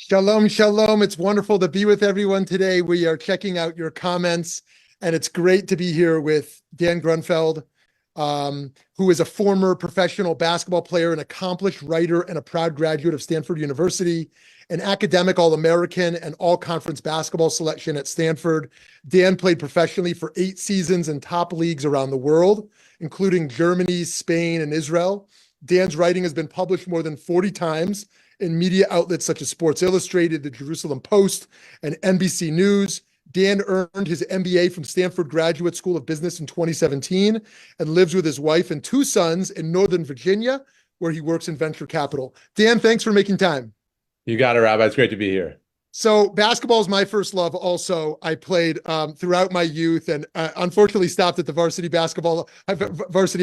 Shalom, shalom. It's wonderful to be with everyone today. We are checking out your comments, and it's great to be here with Dan Grunfeld, who is a former professional basketball player, an accomplished writer, and a proud graduate of Stanford University, an academic All-American and All-Conference basketball selection at Stanford. Dan played professionally for 8 seasons in top leagues around the world, including Germany, Spain, and Israel. Dan's writing has been published more than 40 times in media outlets such as Sports Illustrated, the Jerusalem Post, and NBC News. Dan earned his MBA from Stanford Graduate School of Business in 2017 and lives with his wife and 2 sons in Northern Virginia, where he works in venture capital. Dan, thanks for making time. You got it, Rabbi. It's great to be here. So basketball is my first love also. I played throughout my youth and unfortunately stopped at the varsity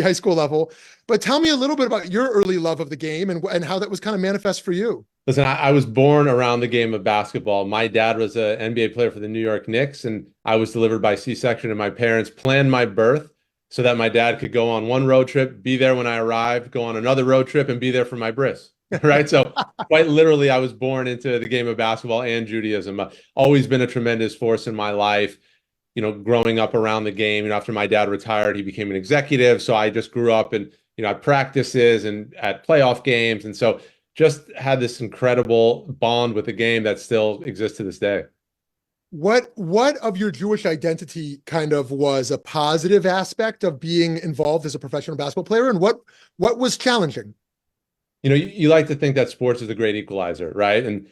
high school level. But tell me a little bit about your early love of the game and how that was kind of manifest for you. Listen, I was born around the game of basketball. My dad was an NBA player for the New York Knicks, and I was delivered by C-section, and my parents planned my birth so that my dad could go on one road trip, be there when I arrived, go on another road trip, and be there for my bris. Right. So quite literally, I was born into the game of basketball and Judaism. I've always been a tremendous force in my life, growing up around the game. After my dad retired, he became an executive. So I just grew up and, at practices and at playoff games. And so just had this incredible bond with the game that still exists to this day. What of your Jewish identity kind of was a positive aspect of being involved as a professional basketball player? And what was challenging? You like to think that sports is a great equalizer, right? And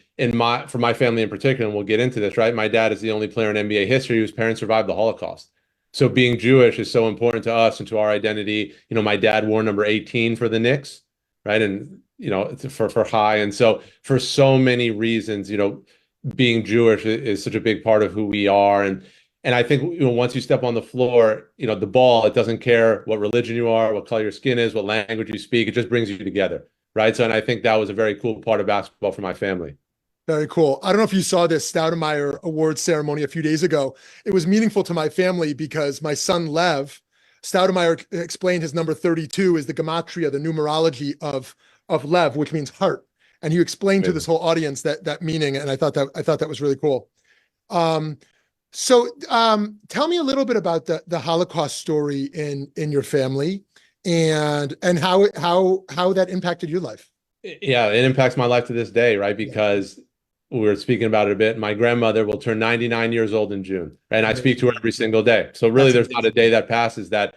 for my family in particular, and we'll get into this, right? My dad is the only player in NBA history whose parents survived the Holocaust. So being Jewish is so important to us and to our identity. My dad wore number 18 for the Knicks, right? And, for high. And so for so many reasons, being Jewish is such a big part of who we are. And I think, once you step on the floor, the ball, it doesn't care what religion you are, what color your skin is, what language you speak, it just brings you together. Right. So, and I think that was a very cool part of basketball for my family. Very cool. I don't know if you saw this Stoudemire Awards ceremony a few days ago. It was meaningful to my family because my son, Lev, Stoudemire explained his number 32 is the gematria, the numerology of Lev, which means heart. And he explained to this whole audience that meaning. And I thought that was really cool. So tell me a little bit about the Holocaust story in your family. And how that impacted your life. Yeah, it impacts my life to this day, right? Because we were speaking about it a bit. My grandmother will turn 99 years old in June, right? And I speak to her every single day. So really, there's not a day that passes that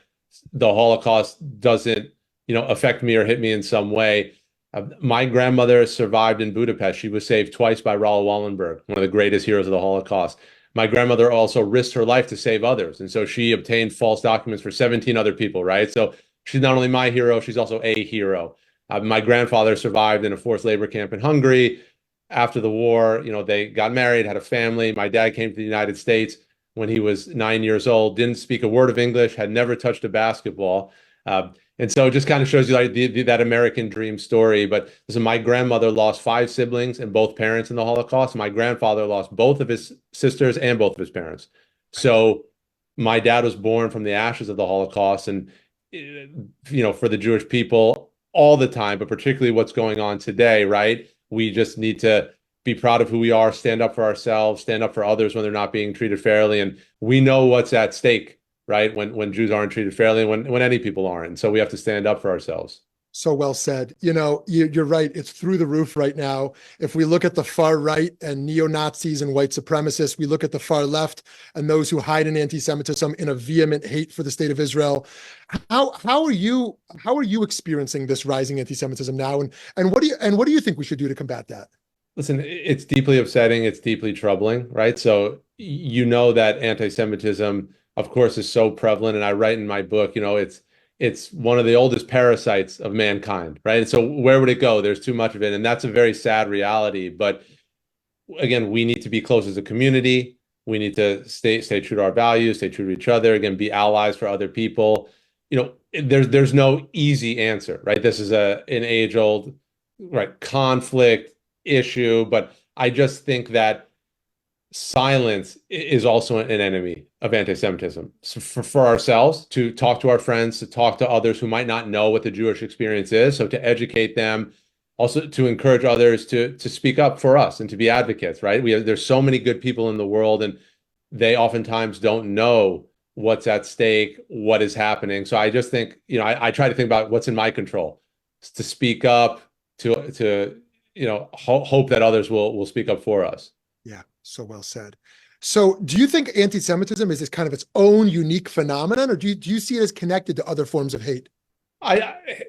the Holocaust doesn't, affect me or hit me in some way. My grandmother survived in Budapest. She was saved twice by Raoul Wallenberg, one of the greatest heroes of the Holocaust. My grandmother also risked her life to save others. And so she obtained false documents for 17 other people, right? So she's not only my hero, she's also a hero. My grandfather survived in a forced labor camp in Hungary. After the war, they got married, had a family. My dad came to the United States when he was 9 years old, didn't speak a word of English, had never touched a basketball. And so it just kind of shows you that American dream story. But listen, my grandmother lost 5 siblings and both parents in the Holocaust. My grandfather lost both of his sisters and both of his parents. So my dad was born from the ashes of the Holocaust. And for the Jewish people all the time, but particularly what's going on today, right? We just need to be proud of who we are, stand up for ourselves, stand up for others when they're not being treated fairly. And we know what's at stake, right? When Jews aren't treated fairly, when any people aren't. And so we have to stand up for ourselves. So well said. You're right. It's through the roof right now. If we look at the far right and neo-Nazis and white supremacists, we look at the far left and those who hide in anti-Semitism in a vehement hate for the state of Israel. How are you experiencing this rising anti-Semitism now? And what do you think we should do to combat that? Listen, it's deeply upsetting. It's deeply troubling, right? So that anti-Semitism, of course, is so prevalent. And I write in my book, it's one of the oldest parasites of mankind, right? And so where would it go? There's too much of it. And that's a very sad reality. But again, we need to be close as a community. We need to stay true to our values, stay true to each other, again, be allies for other people. There's no easy answer, right? This is an age-old, right, conflict issue. But I just think that silence is also an enemy of anti-Semitism. So for ourselves, to talk to our friends, to talk to others who might not know what the Jewish experience is, so to educate them, also to encourage others to speak up for us and to be advocates, right? There's so many good people in the world, and they oftentimes don't know what's at stake, what is happening. So I just think, I try to think about what's in my control, to speak up, to hope that others will speak up for us. Yeah, so well said. So do you think anti-Semitism is this kind of its own unique phenomenon, or do you see it as connected to other forms of hate?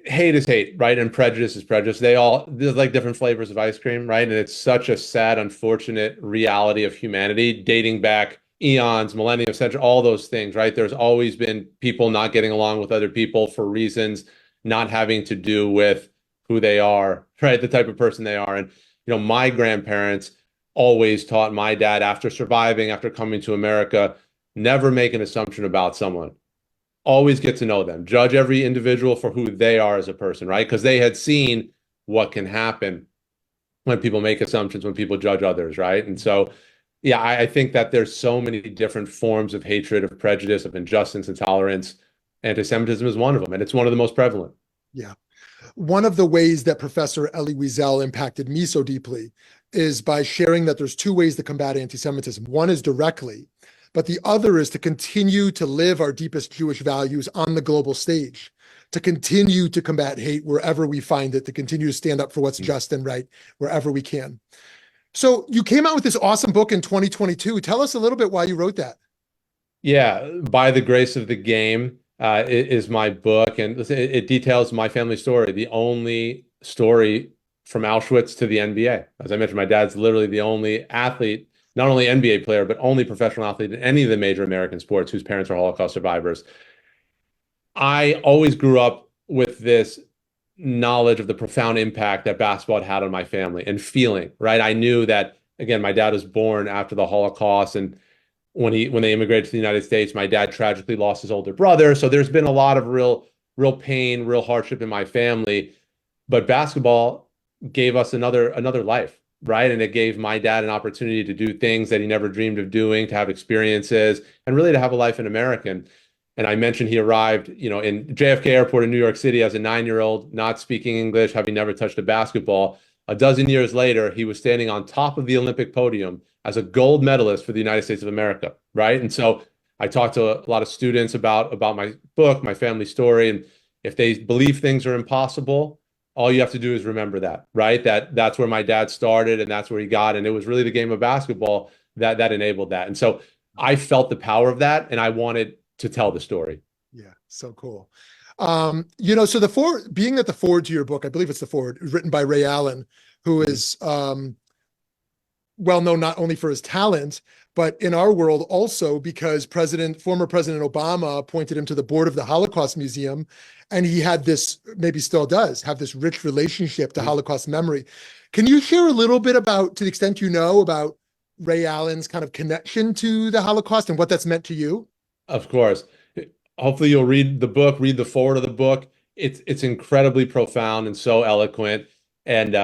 Hate is hate, right? And prejudice is prejudice. There's like different flavors of ice cream, right? And it's such a sad, unfortunate reality of humanity dating back eons, millennia, century, all those things, right? There's always been people not getting along with other people for reasons not having to do with who they are, right? The type of person they are. And, my grandparents always taught my dad, after coming to America, never make an assumption about someone. Always get to know them. Judge every individual for who they are as a person, right? Because they had seen what can happen when people make assumptions, when people judge others, right? And so, yeah, I think that there's so many different forms of hatred, of prejudice, of injustice, intolerance. Anti-Semitism is one of them, and it's one of the most prevalent. Yeah. One of the ways that Professor Elie Wiesel impacted me so deeply is by sharing that there's two ways to combat anti-Semitism. One is directly, but the other is to continue to live our deepest Jewish values on the global stage, to continue to combat hate wherever we find it, to continue to stand up for what's just and right wherever we can. So you came out with this awesome book in 2022. Tell us a little bit why you wrote that. Yeah, By the Grace of the Game is my book, and it details my family story, the only story from Auschwitz to the NBA. As I mentioned, my dad's literally the only athlete, not only NBA player, but only professional athlete in any of the major American sports whose parents are Holocaust survivors. I always grew up with this knowledge of the profound impact that basketball had on my family and feeling, right? I knew that, again, my dad was born after the Holocaust, and when they immigrated to the United States, my dad tragically lost his older brother. So there's been a lot of real pain, real hardship in my family. But basketball gave us another life, right? And it gave my dad an opportunity to do things that he never dreamed of doing, to have experiences, and really to have a life in America. And I mentioned he arrived, in JFK Airport in New York City as a 9-year-old, not speaking English, having never touched a basketball. A dozen years later, he was standing on top of the Olympic podium as a gold medalist for the United States of America, right? And so I talked to a lot of students about my book, my family story, and if they believe things are impossible, all you have to do is remember that, right? That's where my dad started, and that's where he got, and it was really the game of basketball that enabled that. And so I felt the power of that, and I wanted to tell the story. Yeah, so cool. So being that the foreword to your book, I believe it's the foreword, written by Ray Allen, who is well known not only for his talent, but in our world also because former President Obama appointed him to the board of the Holocaust Museum, and he had this, maybe still does, have this rich relationship to Holocaust memory. Can you share a little bit about, to the extent you know, about Ray Allen's kind of connection to the Holocaust and what that's meant to you? Of course. Hopefully you'll read the book, read the foreword of the book. It's incredibly profound and so eloquent. And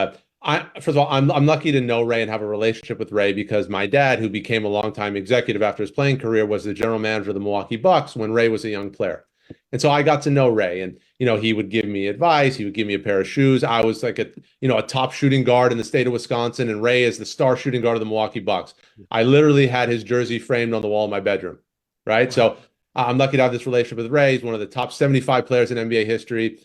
first of all, I'm lucky to know Ray and have a relationship with Ray because my dad, who became a longtime executive after his playing career, was the general manager of the Milwaukee Bucks when Ray was a young player. And so I got to know Ray, and he would give me advice. He would give me a pair of shoes. I was like a top shooting guard in the state of Wisconsin, and Ray is the star shooting guard of the Milwaukee Bucks. I literally had his jersey framed on the wall in my bedroom, right? So I'm lucky to have this relationship with Ray. He's one of the top 75 players in NBA history.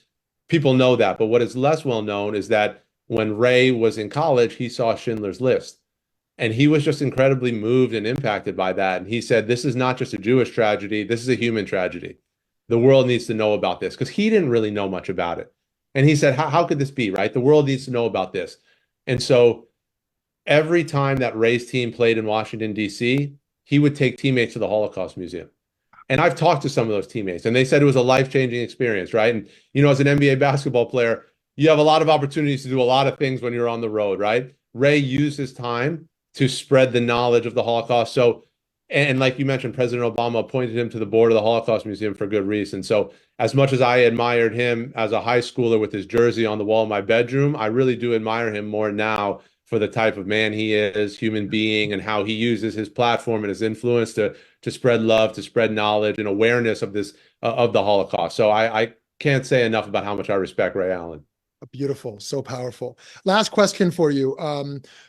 People know that, but what is less well known is that when Ray was in college, he saw Schindler's List, and he was just incredibly moved and impacted by that. And he said, "This is not just a Jewish tragedy. This is a human tragedy. The world needs to know about this," because he didn't really know much about it. And he said, how could this be, right? The world needs to know about this. And so every time that Ray's team played in Washington, D.C., he would take teammates to the Holocaust Museum. And I've talked to some of those teammates, and they said it was a life-changing experience, right? And, as an NBA basketball player, you have a lot of opportunities to do a lot of things when you're on the road, right? Ray used his time to spread the knowledge of the Holocaust. So, and like you mentioned, President Obama appointed him to the board of the Holocaust Museum for good reason. So as much as I admired him as a high schooler with his jersey on the wall in my bedroom, I really do admire him more now for the type of man he is, human being, and how he uses his platform and his influence to spread love, to spread knowledge and awareness of this, of the Holocaust. So I can't say enough about how much I respect Ray Allen. Beautiful, so powerful. Last question for you.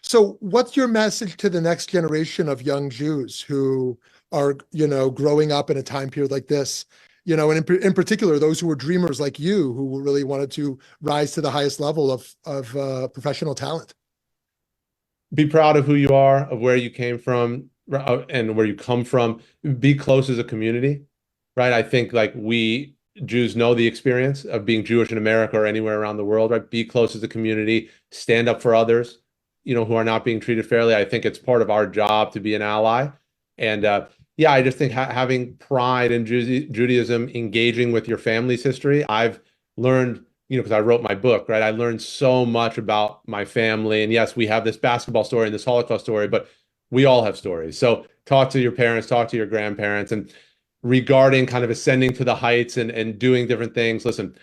So what's your message to the next generation of young Jews who are, growing up in a time period like this? And in particular, those who were dreamers like you, who really wanted to rise to the highest level of professional talent. Be proud of who you are, of where you came from, and where you come from. Be close as a community, right? I think like we Jews know the experience of being Jewish in America or anywhere around the world, right? Be close as a community, stand up for others, who are not being treated fairly. I think it's part of our job to be an ally. And yeah, I just think having pride in Judaism, engaging with your family's history. I've learned, because I wrote my book, right? I learned so much about my family. And yes, we have this basketball story and this Holocaust story, but we all have stories. So talk to your parents, talk to your grandparents. And regarding kind of ascending to the heights and doing different things, listen,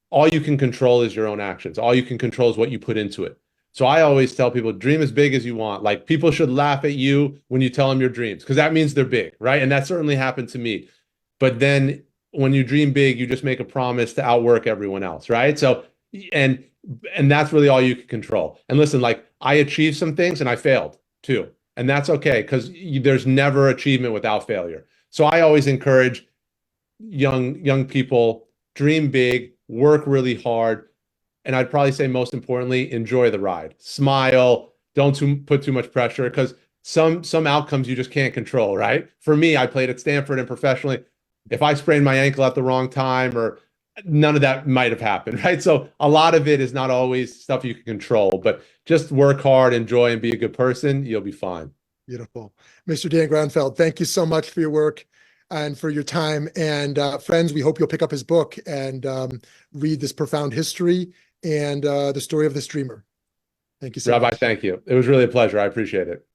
all you can control is your own actions. All you can control is what you put into it. So I always tell people, dream as big as you want. Like, people should laugh at you when you tell them your dreams, because that means they're big, right? And that certainly happened to me. But then when you dream big, you just make a promise to outwork everyone else, right? So, and that's really all you can control. And listen, like, I achieved some things and I failed too. And that's okay, because there's never achievement without failure. So I always encourage young people, dream big, work really hard. And I'd probably say, most importantly, enjoy the ride. Smile. Don't put too much pressure, because some outcomes you just can't control, right? For me, I played at Stanford and professionally. If I sprained my ankle at the wrong time, or none of that might have happened, right? So a lot of it is not always stuff you can control, but just work hard, enjoy, and be a good person. You'll be fine. Beautiful. Mr. Dan Grunfeld, thank you so much for your work and for your time. And friends, we hope you'll pick up his book and read this profound history and the story of this dreamer. Thank you so much. Rabbi, thank you. It was really a pleasure. I appreciate it.